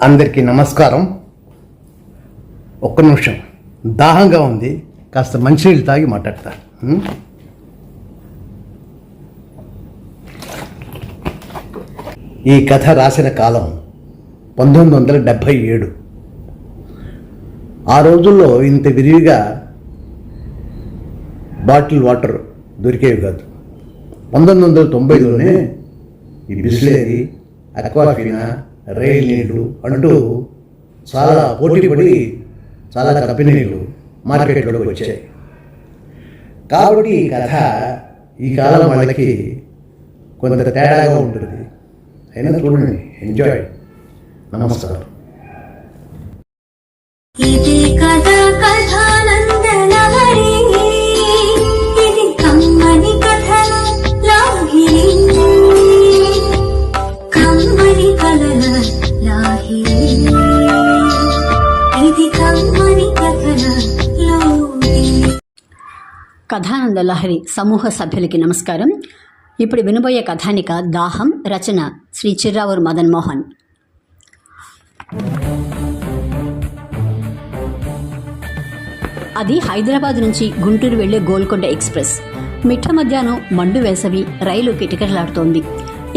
అందరికీ నమస్కారం. ఒక్క నిమిషం, దాహంగా ఉంది, కాస్త మంచినీళ్ళు తాగి మాట్లాడతా. ఈ కథ రాసిన కాలం 1977. ఆ రోజుల్లో ఇంత విరివిగా బాటిల్ వాటర్ దొరికేవి కాదు. 1990లోనే ఈ బిస్లెరీ, అక్వాఫినా, రైల్ నీళ్ళు అంటూ చాలా పోటీపడి చాలా కంపెనీలు మార్కెట్లోకి వచ్చాయి. కాబట్టి ఈ కథ ఈ కాలం వాళ్ళకి కొంత తేడాగా ఉంటుంది. అయినా చూడండి, ఎంజాయ్. నమస్కారం. ఇది కథ కథానందలహరి, ఇది కమ్మని కథల లాహిరి, కమ్మని కథల లాహిరి, ఇది కమ్మని కథల లాహిరి. కథానంద లహరి సమూహ సభ్యులకి నమస్కారం. ఇప్పుడు వినబోయే కథానిక దాహం, రచన శ్రీ చిర్రావూరు మదన్ మోహన్. అది హైదరాబాద్ నుంచి గుంటూరు వెళ్లే గోల్కొండ ఎక్స్ప్రెస్. మిట్ట మధ్యాహ్నం మండు వేసవి, రైలు కిటకిటలాడుతోంది.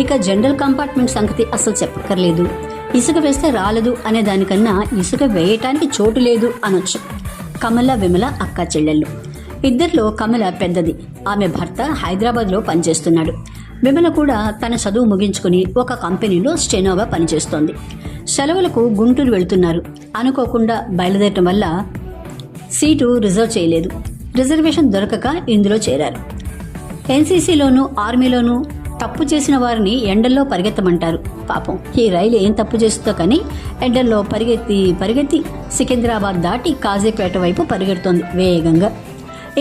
ఇక జనరల్ కంపార్ట్మెంట్ సంగతి అసలు చెప్పక్కర్లేదు. ఇసుక వేస్తే రాలేదు అనే దానికన్నా ఇసుక వేయటానికి చోటు లేదు అనొచ్చు. కమల, విమల అక్క చెల్లెళ్ళు. ఇద్దరిలో కమల పెద్దది. ఆమె భర్త హైదరాబాద్లో పనిచేస్తున్నాడు. విమల కూడా తన చదువు ముగించుకుని ఒక కంపెనీలో స్టెనోగా పనిచేస్తోంది. సెలవులకు గుంటూరు వెళుతున్నారు. అనుకోకుండా బయలుదేరటం వల్ల సీటు రిజర్వ్ చేయలేదు. రిజర్వేషన్ దొరకక ఇందులో చేరారు. ఎన్సీసీలోనూ ఆర్మీలోనూ తప్పు చేసిన వారిని ఎండల్లో పరిగెత్తమంటారు. పాపం ఈ రైలు ఏం తప్పు చేస్తుందో కానీ ఎండల్లో పరిగెత్తి సికింద్రాబాద్ దాటి కాజీపేట వైపు పరిగెడుతోంది వేగంగా.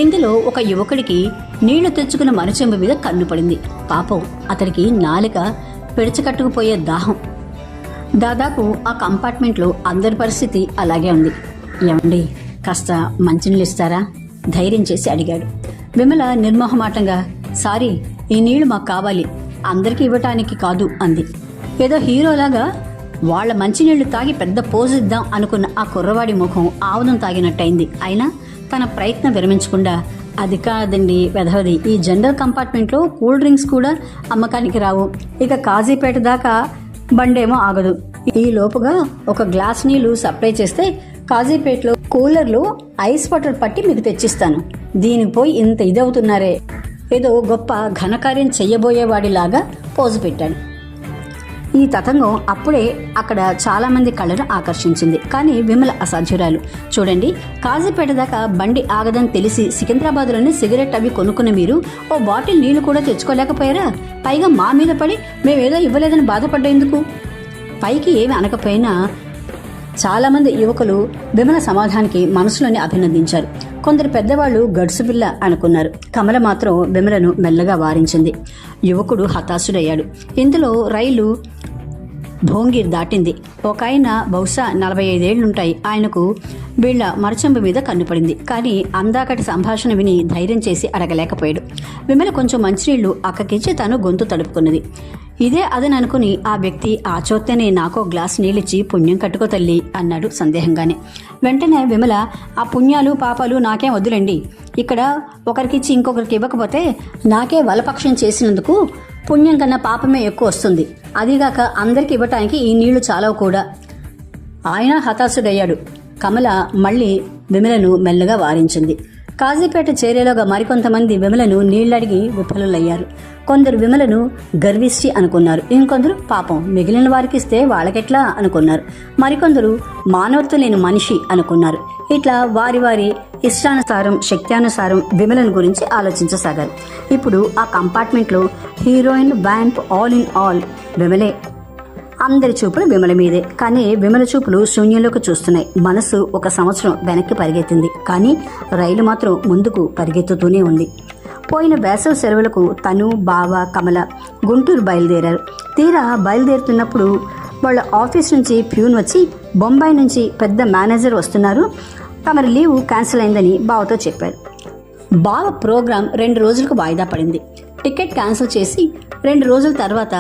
ఇందులో ఒక యువకుడికి నీళ్లు తెచ్చుకున్న మరచెంబు మీద కన్ను పడింది. పాపం అతడికి నాలుక పెడచకట్టుకుపోయే దాహం. దాదాపు ఆ కంపార్ట్మెంట్లో అందరి పరిస్థితి అలాగే ఉంది. ఏమండి, కాస్త మంచినీళ్ళు ఇస్తారా? ధైర్యం చేసి అడిగాడు. విమల నిర్మోహమాటంగా, సారీ, ఈ నీళ్లు మాకు కావాలి, అందరికీ ఇవ్వటానికి కాదు అంది. ఏదో హీరోలాగా వాళ్ల మంచినీళ్లు తాగి పెద్ద పోజు ఇద్దాం అనుకున్న ఆ కుర్రవాడి ముఖం ఆవుదం తాగినట్టయింది. అయినా తన ప్రయత్నం విరమించకుండా, అది కాదండి వెధవది, ఈ జనరల్ కంపార్ట్మెంట్లో కూల్ డ్రింక్స్ కూడా అమ్మకానికి రావు, ఇక కాజీపేట దాకా బండేమో ఆగదు, ఈ లోపుగా ఒక గ్లాస్ నీళ్లు సప్లై చేస్తే కాజీపేటలో కూలర్లు ఐస్ వాటర్ పట్టి మీకు తెచ్చిస్తాను, దీనికి పోయి ఇంత ఇదవుతున్నారే. ఏదో గొప్ప ఘనకార్యం చెయ్యబోయేవాడిలాగా పోజు పెట్టాడు. ఈ తతంగం అప్పుడే అక్కడ చాలా మంది కళ్ళను ఆకర్షించింది. కానీ విమల అసాధ్యురాలు. చూడండి, కాజీపేట దాకా బండి ఆగదని తెలిసి సికింద్రాబాద్లోనే సిగరెట్ అవి కొనుక్కున్న మీరు ఓ బాటిల్ నీళ్లు కూడా తెచ్చుకోలేకపోయారా? పైగా మా మీద పడి మేమేదో ఇవ్వలేదని బాధపడ్డేందుకు? పైకి ఏమి అనకపోయినా చాలామంది యువకులు విమల సమాధానానికి మనసులోనే అభినందించారు. కొందరు పెద్దవాళ్లు గడుసుపిల్ల అనుకున్నారు. కమల మాత్రం విమలను మెల్లగా వారించింది. యువకుడు హతాశుడయ్యాడు. ఇందులో రైలు భోంగిర్ దాటింది. ఒక ఆయన బహుశా 45 ఏళ్లుంటాయి. ఆయనకు వీళ్ల మరచెంబు మీద కన్నుపడింది. కానీ అందాకటి సంభాషణ విని ధైర్యం చేసి అడగలేకపోయాడు. విమల కొంచెం మంచినీళ్లు అక్కకిచ్చి తను గొంతు తడుపుకున్నది. ఇదే అదని అనుకుని ఆ వ్యక్తి ఆచోత్తనే నాకో గ్లాస్ నీళ్ళిచ్చి పుణ్యం కట్టుకో తల్లి అన్నాడు సందేహంగానే. వెంటనే విమల, ఆ పుణ్యాలు పాపాలు నాకేం వద్దులండి, ఇక్కడ ఒకరికిచ్చి ఇంకొకరికి ఇవ్వకపోతే నాకే వలపక్షం చేసినందుకు పుణ్యం కన్నా పాపమే ఎక్కువ వస్తుంది, అదిగాక అందరికి ఇవ్వటానికి ఈ నీళ్లు చాలవు కూడా. ఆయన హతాశుడయ్యాడు. కమల మళ్లీ విమలను మెల్లగా వారించింది. కాజీపేట చేరేలోగా మరికొంతమంది విమలను నీళ్లడిగి విఫలులయ్యారు. కొందరు విమలను గర్విష్టి అనుకున్నారు. ఇంకొందరు పాపం మిగిలిన వారికి ఇస్తే వాళ్ళకెట్లా అనుకున్నారు. మరికొందరు మానవత్వం లేని మనిషి అనుకున్నారు. ఇట్లా వారి వారి ఇష్టానుసారం, శక్త్యానుసారం విమలను గురించి ఆలోచించసాగారు. ఇప్పుడు ఆ కంపార్ట్మెంట్లో heroine, vamp, all in all విమలే. అందరి చూపులు విమల మీదే. కానీ విమల చూపులు శూన్యంలోకి చూస్తున్నాయి. మనసు 1 సంవత్సరం వెనక్కి పరిగెత్తింది. కానీ రైలు మాత్రం ముందుకు పరిగెత్తుతూనే ఉంది. పోయిన వేసవి సెలవులకు తను, బావ, కమల గుంటూరు బయలుదేరారు. తీరా బయలుదేరుతున్నప్పుడు వాళ్ళ ఆఫీస్ నుంచి ప్యూన్ వచ్చి, బొంబాయి నుంచి పెద్ద మేనేజర్ వస్తున్నారు, తమరి లీవ్ క్యాన్సిల్ అయిందని బావతో చెప్పారు. బావ ప్రోగ్రాం 2 రోజులకు వాయిదా పడింది. టికెట్ క్యాన్సిల్ చేసి 2 రోజుల తర్వాత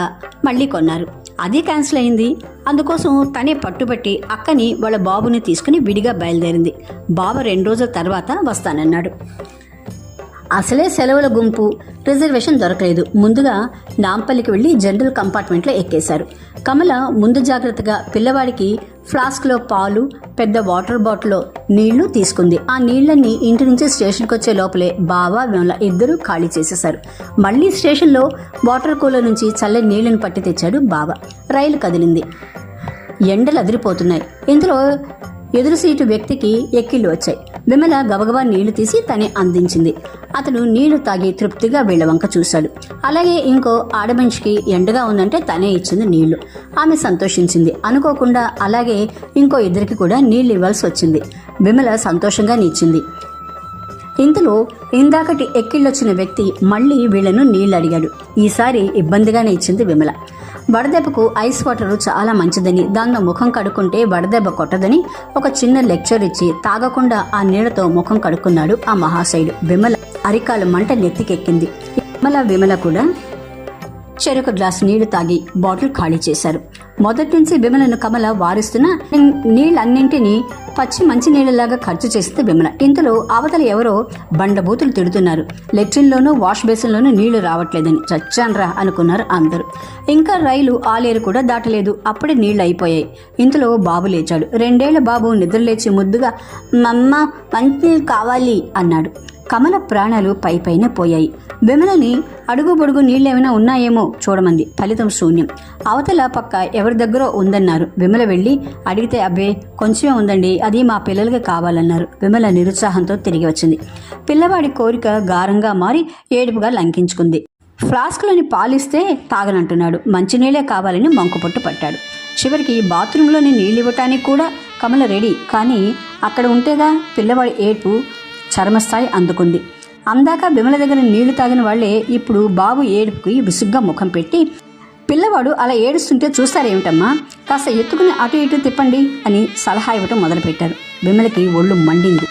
మళ్ళీ కొన్నారు. అది క్యాన్సిల్ అయింది. అందుకోసం తనే పట్టుబట్టి అక్కని వాళ్ళ బాబుని తీసుకుని విడిగా బయలుదేరింది. బాబు 2 రోజుల తర్వాత వస్తానన్నాడు. అసలే సెలవుల గుంపు, రిజర్వేషన్ దొరకలేదు. ముందుగా నాంపల్లికి వెళ్ళి జనరల్ కంపార్ట్మెంట్లో ఎక్కేశారు. కమల ముందు జాగ్రత్తగా పిల్లవాడికి ఫ్లాస్క్లో పాలు, పెద్ద వాటర్ బాటిల్లో నీళ్లు తీసుకుంది. ఆ నీళ్లన్నీ ఇంటి నుంచి స్టేషన్కి వచ్చే లోపలే బావ, విమల ఇద్దరూ ఖాళీ చేసేశారు. మళ్ళీ స్టేషన్లో వాటర్ కూలర్ నుంచి చల్లని నీళ్లను పట్టి తెచ్చాడు బావ. రైలు కదిలింది. ఎండలు అదిరిపోతున్నాయి. ఇందులో ఎదురు సీటు వ్యక్తికి ఎక్కిళ్ళు వచ్చాయి. విమల గబగబా నీళ్లు తీసి తనే అందించింది. అతను నీళ్లు తాగి తృప్తిగా వీళ్ల వంక చూశాడు. అలాగే ఇంకో ఆడమనిషికి ఎండగా ఉందంటే తనే ఇచ్చింది నీళ్లు. ఆమె సంతోషించింది. అనుకోకుండా అలాగే ఇంకో ఇద్దరికి కూడా నీళ్లు ఇవ్వాల్సి వచ్చింది. విమల సంతోషంగా ఇచ్చింది. ఇంతలో ఇందాకటి ఎక్కిళ్ళొచ్చిన వ్యక్తి మళ్ళీ వీళ్లను నీళ్లు అడిగాడు. ఈసారి ఇబ్బందిగానే ఇచ్చింది విమల. వడదెబ్బకు ఐస్ వాటర్ చాలా మంచిదని, దానిలో ముఖం కడుక్కుంటే వడదెబ్బ కొట్టదని ఒక చిన్న లెక్చర్ ఇచ్చి తాగకుండా ఆ నీళ్లతో ముఖం కడుక్కున్నాడు ఆ మహాశయుడు. విమల అరికాలు మంట నెత్తికెక్కింది. విమల కూడా చెరకు గ్లాసు నీళ్లు తాగి బాటిల్ ఖాళీ చేశారు. మొదటి నుంచి విమలను కమల వారిస్తున్న నీళ్ళన్నింటినీ పచ్చి మంచి నీళ్లలాగా ఖర్చు చేసింది విమల. ఇంతలో అవతల ఎవరో బండబూతులు తిడుతున్నారు. లెట్రిన్లోనూ వాష్ బేసిన్లోనూ నీళ్లు రావట్లేదని. చచ్చాన్రా అనుకున్నారు అందరూ. ఇంకా రైలు ఆలేరు కూడా దాటలేదు. అప్పుడే నీళ్లు అయిపోయాయి. ఇంతలో బాబు లేచాడు. 2 ఏళ్ల బాబు నిద్రలేచి ముద్దుగా మమ్మ మంచినీళ్ళు కావాలి అన్నాడు. కమల ప్రాణాలు పైపైన పోయాయి. విమలని అడుగు పొడుగు నీళ్ళేమైనా ఉన్నాయేమో చూడమంది. ఫలితం శూన్యం. అవతల పక్క ఎవరి దగ్గరో ఉందన్నారు. విమల వెళ్ళి అడిగితే అబ్బే కొంచెమే ఉందండి, అది మా పిల్లలకి కావాలన్నారు. విమల నిరుత్సాహంతో తిరిగి వచ్చింది. పిల్లవాడి కోరిక గారంగా మారి ఏడుపుగా లంకించుకుంది. ఫ్లాస్క్లోని పాలిస్తే తాగనంటున్నాడు. మంచినీళ్ళే కావాలని మంకుపట్టు పట్టాడు. చివరికి బాత్రూంలోని నీళ్ళు ఇవ్వటానికి కూడా కమల రెడీ. కానీ అక్కడ ఉంటేగా పిల్లవాడి ఏడుపు చర్మస్థాయి అందుకుంది. అందాక విమల దగ్గర నీళ్లు తాగిన వాళ్లే ఇప్పుడు బాబు ఏడుపుకి విసుగ్గా ముఖం పెట్టి, పిల్లవాడు అలా ఏడుస్తుంటే చూస్తారేమిటమ్మా, కాస్త ఎత్తుకుని అటు ఇటు తిప్పండి అని సలహా ఇవ్వటం మొదలుపెట్టారు. విమలకి ఒళ్ళు మండింది.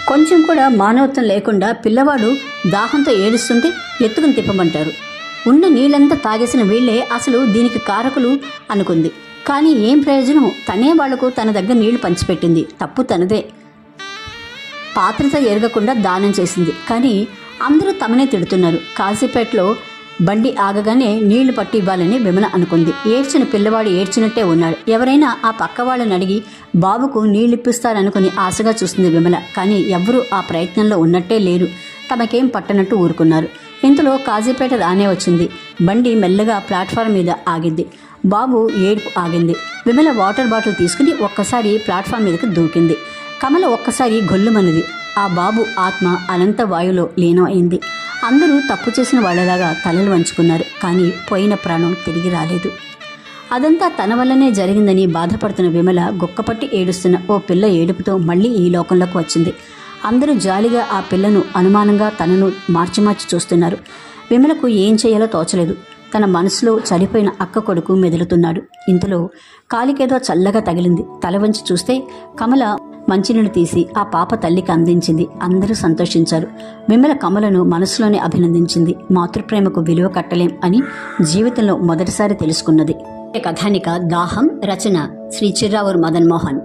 కొంచెం కూడా మానవత్వం లేకుండా పిల్లవాడు దాహంతో ఏడుస్తుంటే ఎత్తుకుని తిప్పమంటారు. ఉన్న నీళ్ళంతా తాగేసిన వీళ్లే అసలు దీనికి కారకులు అనుకుంది. కానీ ఏం ప్రయోజనం? తనే వాళ్లకు తన దగ్గర నీళ్లు పంచిపెట్టింది. తప్పు తనదే. పాత్రత ఎరగకుండా దానం చేసింది. కానీ అందరూ తమనే తిడుతున్నారు. కాశీపేటలో బండి ఆగగానే నీళ్లు పట్టి ఇవ్వాలని విమల అనుకుంది. ఏడ్చిన పిల్లవాడు ఏడ్చినట్టే ఉన్నాడు. ఎవరైనా ఆ పక్క వాళ్ళని అడిగి బాబుకు నీళ్ళిప్పిస్తారనుకుని ఆశగా చూస్తుంది విమల. కానీ ఎవ్వరూ ఆ ప్రయత్నంలో ఉన్నట్టే లేరు. తమకేం పట్టనట్టు ఊరుకున్నారు. ఇంతలో కాజీపేట రానే వచ్చింది. బండి మెల్లగా ప్లాట్ఫారం మీద ఆగింది. బాబు ఏడుపు ఆగింది. విమల వాటర్ బాటిల్ తీసుకుని ఒక్కసారి ప్లాట్ఫామ్ మీదకి దూకింది. కమల ఒక్కసారి గొల్లుమన్నది. ఆ బాబు ఆత్మ అనంత వాయులో లీనం అయింది. అందరూ తప్పు చేసిన వాళ్ళలాగా తలలు వంచుకున్నారు. కానీ పోయిన ప్రాణం తిరిగి రాలేదు. అదంతా తన వల్లనే జరిగిందని బాధపడుతున్న విమల గుక్కపట్టి ఏడుస్తున్న ఓ పిల్ల ఏడుపుతో మళ్ళీ ఈ లోకంలోకి వచ్చింది. అందరూ జాలిగా ఆ పిల్లను అనుమానంగా తనను మార్చి చూస్తున్నారు. విమలకు ఏం చేయాలో తోచలేదు. తన మనసులో చనిపోయిన అక్క కొడుకు మెదులుతున్నాడు. ఇంతలో కాలికేదో చల్లగా తగిలింది. తల వంచి చూస్తే కమల మంచినీళ్ళు తీసి ఆ పాప తల్లికి అందించింది. అందరూ సంతోషించారు. విమల కమలను మనసులోనే అభినందించింది. మాతృప్రేమకు విలువ కట్టలేం అని జీవితంలో మొదటిసారి తెలుసుకున్నది. కథానిక దాహం, రచన శ్రీ చిర్రావూరు మదన్ మోహన్.